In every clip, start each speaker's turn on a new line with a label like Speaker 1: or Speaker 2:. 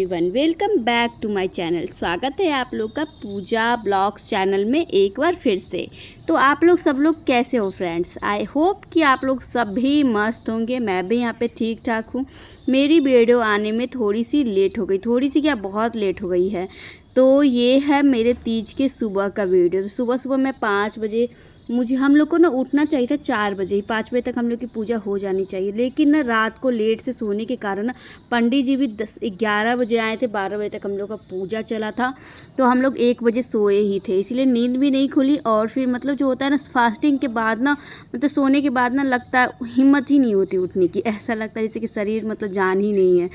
Speaker 1: Everyone, welcome back to my channel. स्वागत है आप लोग का पूजा ब्लॉग्स चैनल में एक बार फिर से। तो आप लोग सब लोग कैसे हो फ्रेंड्स? आई होप कि आप लोग सभी मस्त होंगे। मैं भी यहाँ पे ठीक ठाक हूँ। मेरी वीडियो आने में थोड़ी सी लेट हो गई, थोड़ी सी क्या बहुत लेट हो गई है। तो ये है मेरे तीज के सुबह का वीडियो। तो सुबह सुबह मैं 5 बजे, हम लोग को ना उठना चाहिए था 4 बजे ही। 5 बजे तक हम लोग की पूजा हो जानी चाहिए, लेकिन ना रात को लेट से सोने के कारण ना पंडित जी भी 11 बजे आए थे। 12 बजे तक हम लोग का पूजा चला था, तो हम लोग 1 बजे सोए ही थे, इसलिए नींद भी नहीं खुली। और फिर मतलब जो होता है ना फास्टिंग के बाद ना, मतलब सोने के बाद ना लगता है हिम्मत ही नहीं होती उठने की। ऐसा लगता है जैसे कि शरीर मतलब जान ही नहीं है।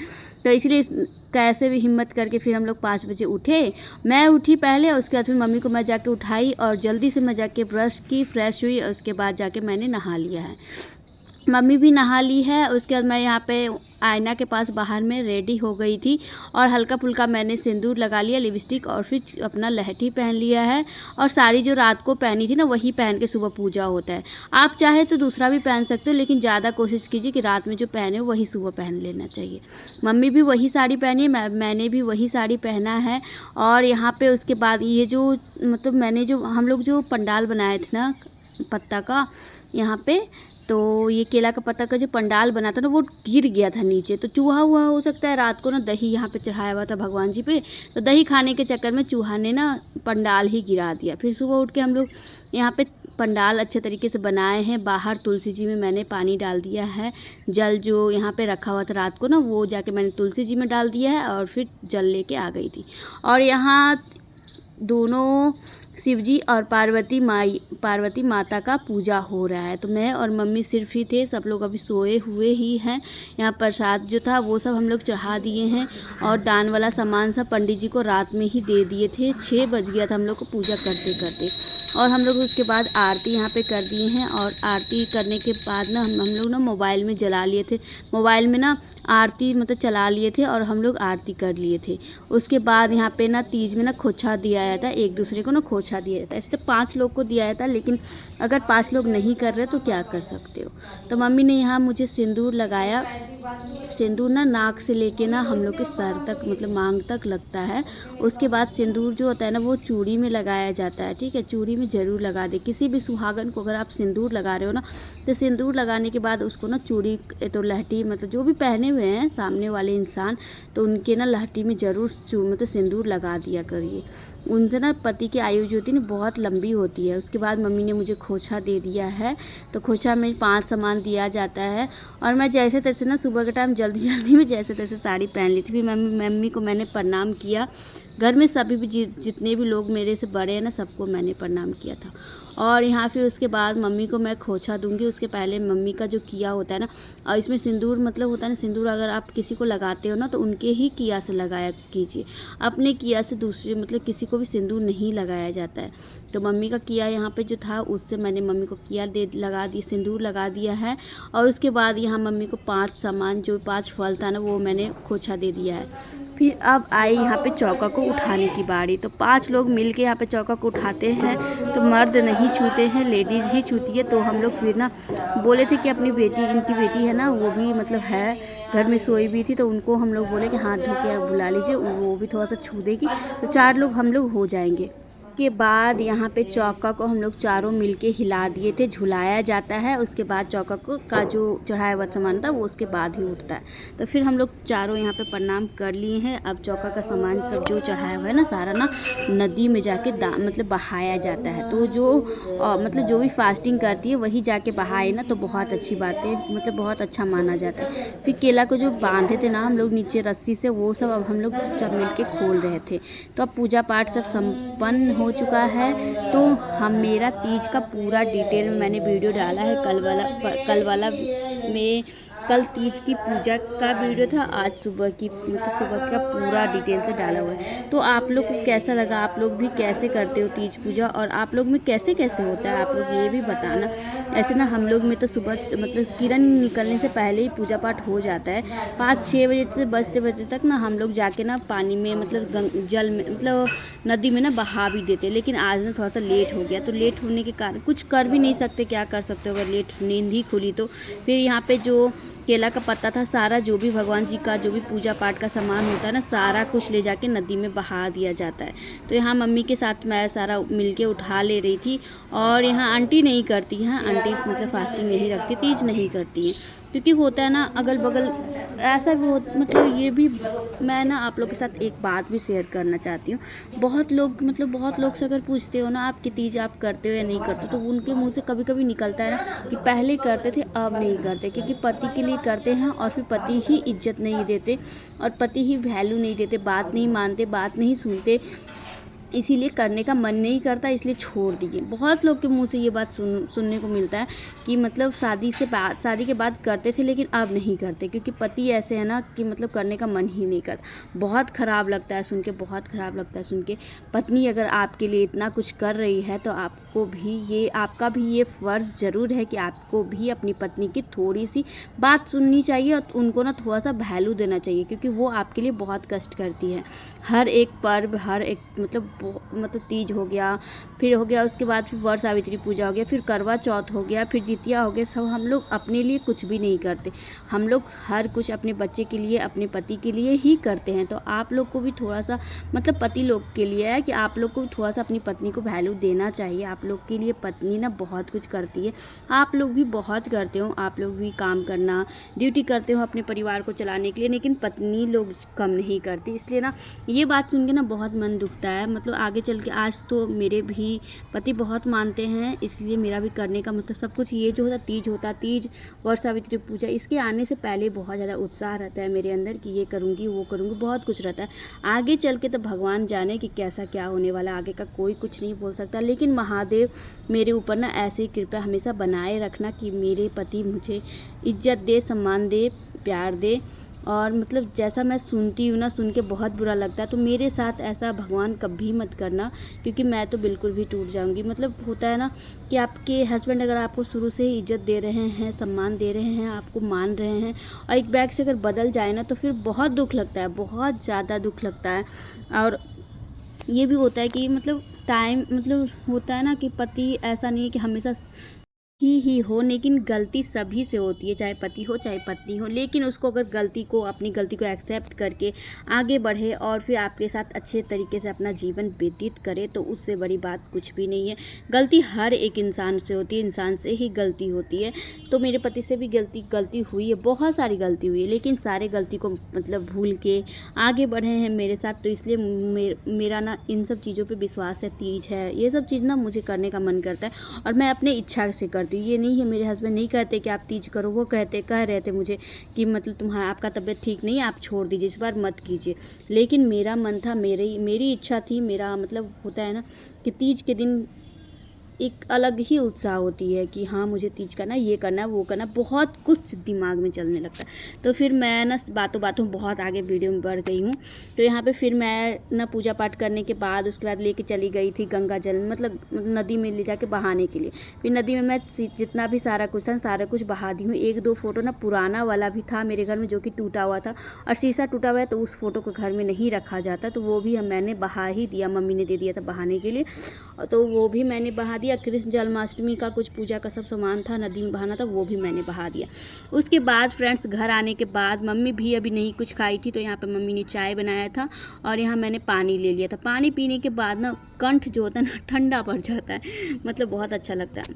Speaker 1: तो इसलिए कैसे भी हिम्मत करके फिर हम लोग 5 बजे उठे। मैं उठी पहले, उसके बाद फिर मम्मी को मैं जाके उठाई और जल्दी से मैं जाके ब्रश की, फ्रेश हुई और उसके बाद जाके मैंने नहा लिया है। मम्मी भी नहा ली है। उसके बाद मैं यहाँ पे आईना के पास बाहर में रेडी हो गई थी और हल्का फुल्का मैंने सिंदूर लगा लिया, लिपस्टिक, और फिर अपना लहठी पहन लिया है। और साड़ी जो रात को पहनी थी ना वही पहन के सुबह पूजा होता है। आप चाहे तो दूसरा भी पहन सकते हो, लेकिन ज़्यादा कोशिश कीजिए कि रात में जो पहने हो वही सुबह पहन लेना चाहिए। मम्मी भी वही साड़ी पहनी है, मैंने भी वही साड़ी पहना है। और यहाँ पर उसके बाद ये जो मतलब मैंने जो हम लोग जो पंडाल बनाए थे ना पत्ता का यहाँ पे, तो ये केला का पत्ता का जो पंडाल बना था ना वो गिर गया था नीचे। तो चूहा हुआ हो सकता है। रात को ना दही यहाँ पे चढ़ाया हुआ था भगवान जी पे, तो दही खाने के चक्कर में चूहा ने ना पंडाल ही गिरा दिया। फिर सुबह उठ के हम लोग यहाँ पे पंडाल अच्छे तरीके से बनाए हैं। बाहर तुलसी जी में मैंने पानी डाल दिया है। जल जो यहाँ पे रखा हुआ था रात को ना, वो जाके मैंने तुलसी जी में डाल दिया है और फिर जल लेके आ गई थी। और यहाँ दोनों शिवजी और पार्वती माता का पूजा हो रहा है। तो मैं और मम्मी सिर्फ ही थे, सब लोग अभी सोए हुए ही हैं। यहाँ प्रसाद जो था वो सब हम लोग चढ़ा दिए हैं और दान वाला सामान सब पंडित जी को रात में ही दे दिए थे। 6 बज गया था हम लोग को पूजा करते करते। और हम लोग उसके बाद आरती यहाँ पे कर दिए हैं। और आरती करने के बाद ना हम लोग ना मोबाइल में जला लिए थे, मोबाइल में ना आरती मतलब चला लिए थे और हम लोग आरती कर लिए थे। उसके बाद यहाँ पे ना तीज में ना खोछा दिया जाता है, एक दूसरे को ना खोछा दिया जाता है। ऐसे तो 5 लोग को दिया जाता है, लेकिन अगर 5 लोग नहीं कर रहे तो क्या कर सकते हो। तो मम्मी ने यहाँ मुझे सिंदूर लगाया। सिंदूर ना नाक से लेके ना हम लोग के सर तक मतलब मांग तक लगता है। उसके बाद सिंदूर जो होता है ना वो चूड़ी में लगाया जाता है, ठीक है। चूड़ी में ज़रूर लगा दे किसी भी सुहागन को। अगर आप सिंदूर लगा रहे हो ना, तो सिंदूर लगाने के बाद उसको ना चूड़ी तो लहठी मतलब जो भी पहने हुए हैं सामने वाले इंसान, तो उनके ना लहठी में ज़रूर मतलब सिंदूर लगा दिया करिए। उनसे ना पति की आयु जो होती है ना बहुत लंबी होती है। उसके बाद मम्मी ने मुझे खोछा दे दिया है। तो खोछा में 5 सामान दिया जाता है। और मैं जैसे तैसे ना सुबह के टाइम जल्दी जल्दी में जैसे तैसे साड़ी पहन ली थी। फिर मम्मी को मैंने प्रणाम किया। घर में सभी भी जितने भी लोग मेरे से बड़े हैं ना, सबको मैंने प्रणाम किया था। और यहाँ फिर उसके बाद मम्मी को मैं खोछा दूंगी। उसके पहले मम्मी का जो किया होता है ना, और इसमें सिंदूर मतलब होता है ना, सिंदूर अगर आप किसी को लगाते हो ना तो उनके ही किया से लगाया कीजिए। अपने किया से दूसरे मतलब किसी को भी सिंदूर नहीं लगाया जाता है। तो मम्मी का किया यहाँ पे जो था उससे मैंने मम्मी को किया लगा दी, सिंदूर लगा दिया है। और उसके बाद यहाँ मम्मी को 5 सामान जो 5 फल था ना वो मैंने खोछा दे दिया है। फिर अब आई यहाँ पे चौका को उठाने की बारी। तो 5 लोग मिल के यहाँ पे चौका को उठाते हैं। तो मर्द नहीं छूते हैं, लेडीज़ ही छूती है। तो हम लोग फिर ना बोले थे कि अपनी बेटी, इनकी बेटी है ना वो भी मतलब है घर में सोई भी थी, तो उनको हम लोग बोले कि हाथ धो के बुला लीजिए, वो भी थोड़ा सा छू देगी। तो 4 लोग हम लोग हो जाएंगे। के बाद यहाँ पे चौका को हम लोग चारों मिलके हिला दिए थे, झुलाया जाता है। उसके बाद चौका को का जो चढ़ाया हुआ सामान था वो उसके बाद ही उठता है। तो फिर हम लोग चारों यहाँ पे प्रणाम कर लिए हैं। अब चौका का सामान सब जो चढ़ाया हुआ है ना सारा ना नदी में जाके मतलब बहाया जाता है। तो जो मतलब जो भी फास्टिंग करती है वही जाके बहाए ना, तो बहुत अच्छी बात है, मतलब बहुत अच्छा माना जाता है। फिर केला को जो बांधे थे ना हम लोग नीचे रस्सी से, वो सब अब हम लोग सब मिल के खोल रहे थे। तो अब पूजा पाठ सब संपन्न हो चुका है। तो हम मेरा तीज का पूरा डिटेल में मैंने वीडियो डाला है। कल वाला में कल तीज की पूजा का वीडियो था, आज सुबह की मतलब सुबह का पूरा डिटेल से डाला हुआ है। तो आप लोग को कैसा लगा, आप लोग भी कैसे करते हो तीज पूजा, और आप लोग में कैसे कैसे होता है आप लोग ये भी बताना। ऐसे ना हम लोग में तो सुबह मतलब किरण निकलने से पहले ही पूजा पाठ हो जाता है। 5-6 बजे से बजते बजते तक ना हम लोग जाके ना पानी में मतलब जल में मतलब नदी में ना बहा भी देते। लेकिन आज ना थोड़ा सा लेट हो गया, तो लेट होने के कारण कुछ कर भी नहीं सकते, क्या कर सकते हो अगर लेट नींद ही खुली तो। फिर यहाँ पे जो केला का पत्ता था, सारा जो भी भगवान जी का जो भी पूजा पाठ का सामान होता है ना, सारा कुछ ले जाके नदी में बहा दिया जाता है। तो यहाँ मम्मी के साथ मैं सारा मिलके उठा ले रही थी। और यहाँ आंटी नहीं करती हैं, आंटी मतलब फास्टिंग नहीं रखती, तीज नहीं करती हैं। क्योंकि होता है ना अगल बगल ऐसा भी हो, मतलब ये भी मैं ना आप लोग के साथ एक बात भी शेयर करना चाहती हूँ। बहुत लोग से अगर पूछते हो ना आप कि तीज आप करते हो या नहीं करते, तो उनके मुंह से कभी कभी निकलता है ना कि पहले करते थे अब नहीं करते, क्योंकि पति के लिए करते हैं और फिर पति ही इज्जत नहीं देते और पति ही वैल्यू नहीं देते, बात नहीं मानते, बात नहीं सुनते, इसीलिए करने का मन नहीं करता, इसलिए छोड़ दिए। बहुत लोग के मुंह से ये बात सुनने को मिलता है कि मतलब शादी के बाद करते थे लेकिन अब नहीं करते, क्योंकि पति ऐसे है ना कि मतलब करने का मन ही नहीं करता। बहुत ख़राब लगता है सुन के, बहुत ख़राब लगता है सुन के। पत्नी अगर आपके लिए इतना कुछ कर रही है तो आपका भी ये फ़र्ज़ ज़रूर है कि आपको भी अपनी पत्नी की थोड़ी सी बात सुननी चाहिए और उनको ना थोड़ा सा वैल्यू देना चाहिए, क्योंकि वो आपके लिए बहुत कष्ट करती है। हर एक पर्व, हर एक मतलब तीज हो गया, फिर हो गया उसके बाद फिर वर सावित्री पूजा हो गया, फिर करवा चौथ हो गया, फिर जितिया हो गया, सब हम लोग अपने लिए कुछ भी नहीं करते। हम लोग हर कुछ अपने बच्चे के लिए, अपने पति के लिए ही करते हैं। तो आप लोग को भी थोड़ा सा मतलब पति लोग के लिए है कि आप लोग को भी थोड़ा सा अपनी पत्नी को वैल्यू देना चाहिए। आप लोग के लिए पत्नी ना बहुत कुछ करती है, आप लोग भी बहुत करते हो, आप लोग भी काम करना, ड्यूटी करते हो अपने परिवार को चलाने के लिए, लेकिन पत्नी लोग कम नहीं करती। इसलिए ना ये बात सुन के ना बहुत मन दुखता है। मतलब आगे चल के आज तो मेरे भी पति बहुत मानते हैं, इसलिए मेरा भी करने का मतलब सब कुछ ये जो होता तीज वर सावित्री पूजा, इसके आने से पहले बहुत ज़्यादा उत्साह रहता है मेरे अंदर कि ये करूँगी वो करूँगी, बहुत कुछ रहता है। आगे चल के तो भगवान जाने कि कैसा क्या होने वाला, आगे का कोई कुछ नहीं बोल सकता। लेकिन महादेव मेरे ऊपर ना ऐसी कृपा हमेशा बनाए रखना कि मेरे पति मुझे इज्जत दे, सम्मान दे, प्यार दे। और मतलब जैसा मैं सुनती हूँ ना, सुन के बहुत बुरा लगता है। तो मेरे साथ ऐसा भगवान कभी मत करना, क्योंकि मैं तो बिल्कुल भी टूट जाऊँगी। मतलब होता है ना कि आपके हस्बैंड अगर आपको शुरू से ही इज्जत दे रहे हैं, सम्मान दे रहे हैं, आपको मान रहे हैं, और एक बैग से अगर बदल जाए ना तो फिर बहुत दुख लगता है, बहुत ज़्यादा दुख लगता है। और ये भी होता है कि मतलब टाइम मतलब होता है ना कि पति ऐसा नहीं है कि हमेशा ही हो, लेकिन गलती सभी से होती है, चाहे पति हो चाहे पत्नी हो। लेकिन उसको अगर अपनी गलती को एक्सेप्ट करके आगे बढ़े और फिर आपके साथ अच्छे तरीके से अपना जीवन व्यतीत करे, तो उससे बड़ी बात कुछ भी नहीं है। गलती हर एक इंसान से होती है, इंसान से ही गलती होती है। तो मेरे पति से भी गलती हुई है, बहुत सारी गलती हुई है, लेकिन सारे गलती को मतलब भूल के आगे बढ़े हैं मेरे साथ। तो इसलिए मेरा ना इन सब चीज़ों पर विश्वास है, तीज है, ये सब चीज़ ना मुझे करने का मन करता है और मैं अपने इच्छा से करती। ये नहीं है मेरे हस्बैंड नहीं कहते कि आप तीज करो, वो कह रहे थे मुझे कि मतलब आपका तबीयत ठीक नहीं है, आप छोड़ दीजिए, इस बार मत कीजिए। लेकिन मेरा मन था, मेरी इच्छा थी, मेरा मतलब होता है ना कि तीज के दिन एक अलग ही उत्साह होती है कि हाँ मुझे तीज करना, ये करना, वो करना, बहुत कुछ दिमाग में चलने लगता है। तो फिर मैं ना बातों बहुत आगे वीडियो में बढ़ गई हूँ। तो यहाँ पे फिर मैं ना पूजा पाठ करने के बाद उसके बाद लेके चली गई थी गंगा जल, मतलब नदी में ले जाके बहाने के लिए। फिर नदी में मैं जितना भी सारा कुछ था सारा कुछ बहा दी हूँ। 1-2 फ़ोटो ना पुराना वाला भी था मेरे घर में जो कि टूटा हुआ था, और शीशा टूटा हुआ है तो उस फ़ोटो को घर में नहीं रखा जाता, तो वो भी मैंने बहा ही दिया, मम्मी ने दे दिया था बहाने के लिए, तो वो भी मैंने बहा दिया। कृष्ण जन्माष्टमी का कुछ पूजा का सब सामान था, नदी में बहाना था, वो भी मैंने बहा दिया। उसके बाद फ्रेंड्स घर आने के बाद मम्मी भी अभी नहीं कुछ खाई थी, तो यहाँ पे मम्मी ने चाय बनाया था और यहाँ मैंने पानी ले लिया था। पानी पीने के बाद ना कंठ जो होता है ना ठंडा पड़ जाता है, मतलब बहुत अच्छा लगता है।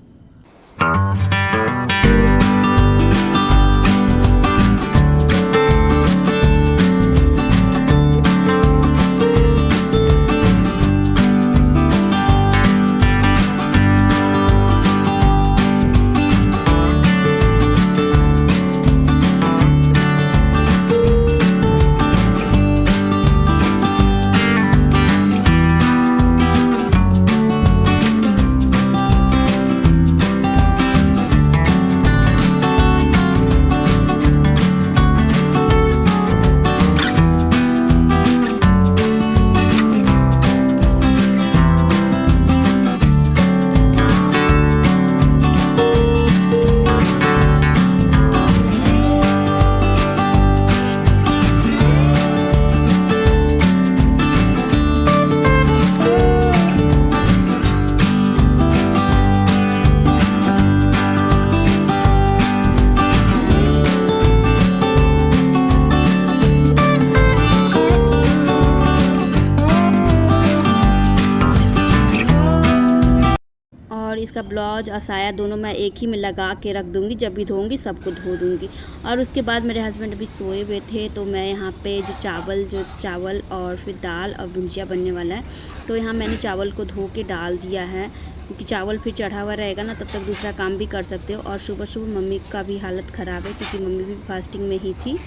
Speaker 1: ब्लाउज और साया दोनों मैं एक ही में लगा के रख दूँगी, जब भी धोऊँगी सबको धो दूँगी। और उसके बाद मेरे हस्बैंड अभी सोए हुए थे, तो मैं यहाँ पे जो चावल और फिर दाल और भुजिया बनने वाला है, तो यहाँ मैंने चावल को धो के डाल दिया है, क्योंकि चावल फिर चढ़ा हुआ रहेगा ना, तब तक दूसरा काम भी कर सकते हो। और सुबह मम्मी का भी हालत ख़राब है, क्योंकि मम्मी भी फास्टिंग में ही थी।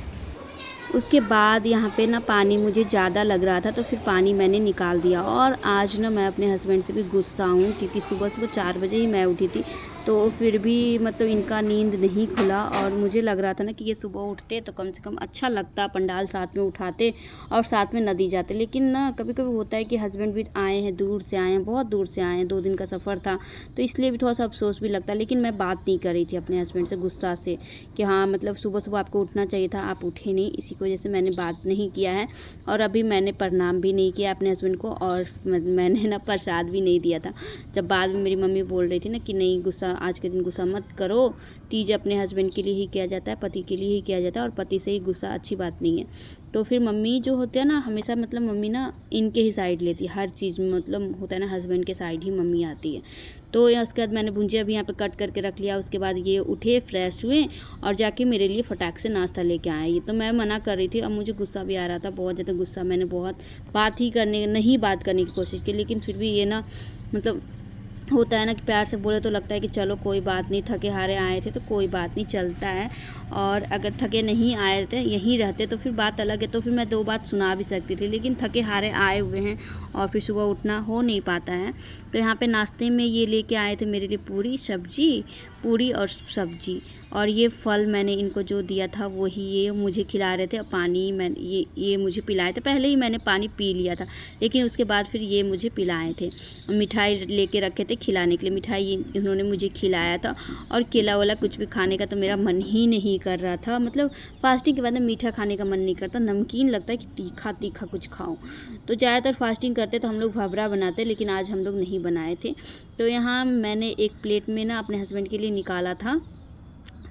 Speaker 1: उसके बाद यहाँ पे ना पानी मुझे ज़्यादा लग रहा था, तो फिर पानी मैंने निकाल दिया। और आज ना मैं अपने हस्बैंड से भी गुस्सा हूँ, क्योंकि सुबह 4 बजे ही मैं उठी थी, तो फिर भी मतलब इनका नींद नहीं खुला। और मुझे लग रहा था ना कि ये सुबह उठते तो कम से कम अच्छा लगता, पंडाल साथ में उठाते और साथ में नदी जाते। लेकिन ना कभी कभी होता है कि हस्बैंड भी आए हैं, दूर से आए हैं, बहुत दूर से आए हैं, 2 दिन का सफ़र था, तो इसलिए भी थोड़ा सा अफसोस भी लगता है। लेकिन मैं बात नहीं कर रही थी अपने हस्बैंड से गुस्सा से कि हाँ मतलब सुबह आपको उठना चाहिए था, आप उठे नहीं, इसी की वजह से मैंने बात नहीं किया है। और अभी मैंने प्रणाम भी नहीं किया अपने हस्बैंड को, और मैंने ना प्रसाद भी नहीं दिया था। जब बाद में मेरी मम्मी बोल रही थी ना कि नहीं गुस्सा, आज के दिन गुस्सा मत करो, तीज अपने हस्बैंड के लिए ही किया जाता है, पति के लिए ही किया जाता है, और पति से ही गुस्सा अच्छी बात नहीं है। तो फिर मम्मी जो होती है ना, हमेशा मतलब मम्मी ना इनके ही साइड लेती है हर चीज़ में, मतलब होता है ना हस्बैंड के साइड ही मम्मी आती है। तो या उसके बाद मैंने भुंजिया भी यहाँ पे कट करके रख लिया। उसके बाद ये उठे, फ्रेश हुए और जाके मेरे लिए फटाक से नाश्ता लेके आए। ये तो मैं मना कर रही थी, अब मुझे गुस्सा भी आ रहा था, बहुत ज़्यादा गुस्सा। मैंने बहुत नहीं बात करने की कोशिश की, लेकिन फिर भी ये ना मतलब होता है ना कि प्यार से बोले तो लगता है कि चलो कोई बात नहीं, थके हारे आए थे तो कोई बात नहीं, चलता है। और अगर थके नहीं आए थे, यहीं रहते तो फिर बात अलग है, तो फिर मैं 2 बात सुना भी सकती थी। लेकिन थके हारे आए हुए हैं और फिर सुबह उठना हो नहीं पाता है। तो यहाँ पे नाश्ते में ये लेके आए थे मेरे लिए पूरी और सब्जी, और ये फल मैंने इनको जो दिया था वही ये मुझे खिला रहे थे। पानी ये मुझे पिलाए थे, पहले ही मैंने पानी पी लिया था, लेकिन उसके बाद फिर ये मुझे पिलाए थे। मिठाई लेके रखे थे खिलाने के लिए, मिठाई इन्होंने मुझे खिलाया था। और केला वेला कुछ भी खाने का तो मेरा मन ही नहीं कर रहा था। मतलब फास्टिंग के बाद में मीठा खाने का मन नहीं करता, नमकीन लगता है कि तीखा कुछ खाऊं। तो ज़्यादातर फास्टिंग करते तो हम लोग भवरा बनाते, लेकिन आज हम लोग नहीं बनाए थे। तो यहाँ मैंने एक प्लेट में ना अपने हस्बैंड के लिए निकाला था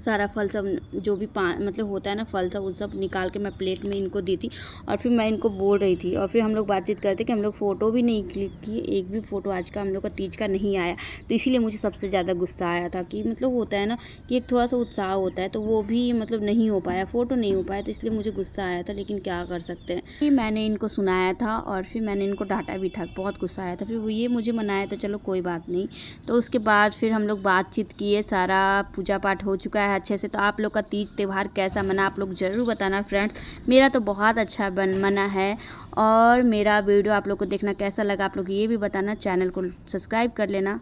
Speaker 1: सारा फल सब, जो भी मतलब होता है ना फल सब, वो सब निकाल के मैं प्लेट में इनको दी थी। और फिर मैं इनको बोल रही थी, और फिर हम लोग बातचीत करते कि हम लोग फ़ोटो भी नहीं क्लिक किए, एक भी फ़ोटो आज का हम लोग का तीज का नहीं आया। तो इसीलिए मुझे सबसे ज़्यादा गुस्सा आया था कि मतलब होता है ना कि एक थोड़ा सा उत्साह होता है, तो वो भी मतलब नहीं हो पाया, फ़ोटो नहीं हो पाया, तो इसलिए मुझे गुस्सा आया था। लेकिन क्या कर सकते हैं, फिर मैंने इनको सुनाया था और फिर मैंने इनको डांटा भी था, बहुत गुस्सा आया था। फिर वो ये मुझे मनाया था, चलो कोई बात नहीं। तो उसके बाद फिर हम लोग बातचीत किए, सारा पूजा पाठ हो चुका है अच्छे से। तो आप लोग का तीज त्यौहार कैसा मना, आप लोग ज़रूर बताना फ्रेंड्स। मेरा तो बहुत अच्छा मना है। और मेरा वीडियो आप लोग को देखना कैसा लगा, आप लोग ये भी बताना। चैनल को सब्सक्राइब कर लेना।